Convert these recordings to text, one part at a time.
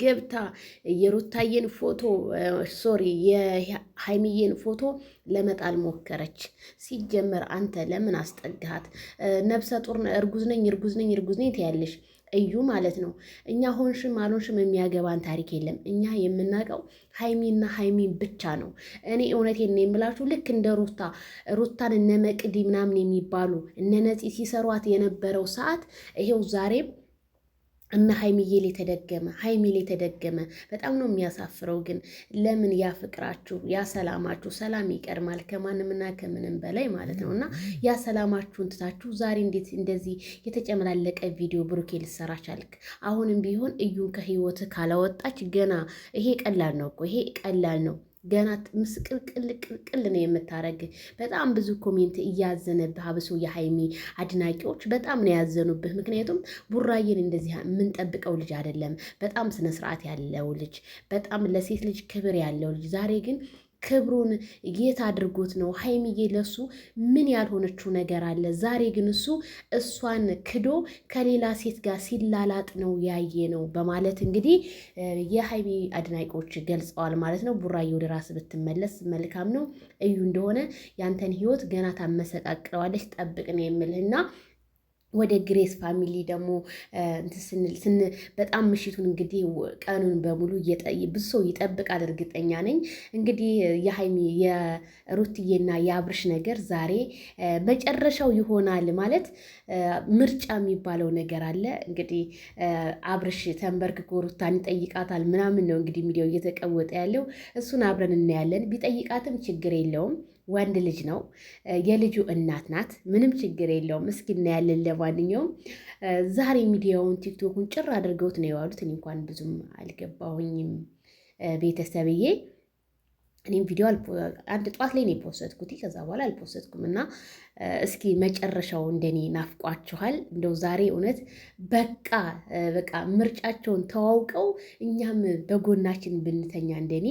ገብታ የሩታዬን ፎቶ ሶሪ የሃይሚዬን ፎቶ ለመጣል ሞከረች። ሲጀመር አንተ ለምን አስጠጋሃት? ነፍሰ ጡር እርጉዝ ነኝ ትያለሽ እዩ ማለት ነው። እኛ ሆንሽም አልሆንሽም የሚያገባን ታሪክ የለም። እኛ የምናውቀው ሀይሚና ሀይሚን ብቻ ነው። እኔ እውነቴን ነው የምላችሁ። ልክ እንደ ሩታን እነ መቅዲ ምናምን የሚባሉ እነ ነፂ ሲሰሯት የነበረው ሰዓት ይሄው ዛሬም እነ ሀይሚዬ ላይ ተደገመ። በጣም ነው የሚያሳፍረው። ግን ለምን ያ ፍቅራችሁ ያ ሰላማችሁ፣ ሰላም ይቀድማል ከማንምና ከምንም በላይ ማለት ነው። እና ያ ሰላማችሁን ትታችሁ ዛሬ እንዴት እንደዚህ የተጨመላለቀ ቪዲዮ ብሩኬ ልትሰራ ቻልክ? አሁንም ቢሆን እዩን ከህይወት ካላወጣች ገና ይሄ ቀላል ነው እኮ ይሄ ቀላል ነው። ገና ምስቅልቅልቅል ነው የምታረግ። በጣም ብዙ ኮሜንት እያዘነብህ አብሶ የሀይሚ አድናቂዎች በጣም ነው ያዘኑብህ። ምክንያቱም ቡራዬን እንደዚህ የምንጠብቀው ልጅ አይደለም። በጣም ስነስርዓት ያለው ልጅ፣ በጣም ለሴት ልጅ ክብር ያለው ልጅ ዛሬ ግን ክብሩን የት አድርጎት ነው? ሀይሚዬ ለሱ ምን ያልሆነችው ነገር አለ? ዛሬ ግን እሷን ክዶ ከሌላ ሴት ጋር ሲላላጥ ነው ያየ ነው በማለት እንግዲህ የሀይሚ አድናቂዎች ገልጸዋል ማለት ነው። ቡራዬ ወደ ራስ ብትመለስ መልካም ነው። እዩ እንደሆነ ያንተን ህይወት ገና ታመሰቃቅለዋለች። ጠብቅ ነው የምልህና ወደ ግሬስ ፋሚሊ ደግሞ በጣም ምሽቱን እንግዲህ ቀኑን በሙሉ ብዙ ሰው ይጠብቃል፣ እርግጠኛ ነኝ። እንግዲህ የሀይሚ የሩትዬና የአብርሽ ነገር ዛሬ መጨረሻው ይሆናል ማለት ምርጫ የሚባለው ነገር አለ። እንግዲህ አብርሽ ተንበርክኮ ሩታን ይጠይቃታል ምናምን ነው እንግዲህ ሚዲያው እየተቀወጠ ያለው። እሱን አብረን እናያለን። ቢጠይቃትም ችግር የለውም። ወንድ ልጅ ነው። የልጁ እናት ናት። ምንም ችግር የለውም። እስኪ እናያለን። ለማንኛውም ዛሬ ሚዲያውን ቲክቶኩን ጭር አድርገውት ነው የዋሉት። እኔ እንኳን ብዙም አልገባሁኝም ቤተሰብዬ። እኔም ቪዲዮ አንድ ጠዋት ላይ ነው የፖስትኩት፣ ከዛ በኋላ አልፖስትኩም። እና እስኪ መጨረሻው እንደኔ ናፍቋችኋል? እንደው ዛሬ እውነት በቃ ምርጫቸውን ተዋውቀው እኛም በጎናችን ብንተኛ እንደኔ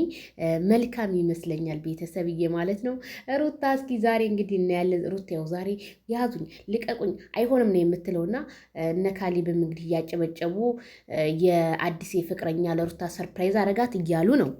መልካም ይመስለኛል ቤተሰብዬ ማለት ነው። ሩታ እስኪ ዛሬ እንግዲህ እናያለን። ሩታ ያው ዛሬ ያዙኝ ልቀቁኝ አይሆንም ነው የምትለውና እነ ካሌብም እንግዲህ እያጨበጨቡ የአዲስ ፍቅረኛ ለሩታ ሰርፕራይዝ አረጋት እያሉ ነው።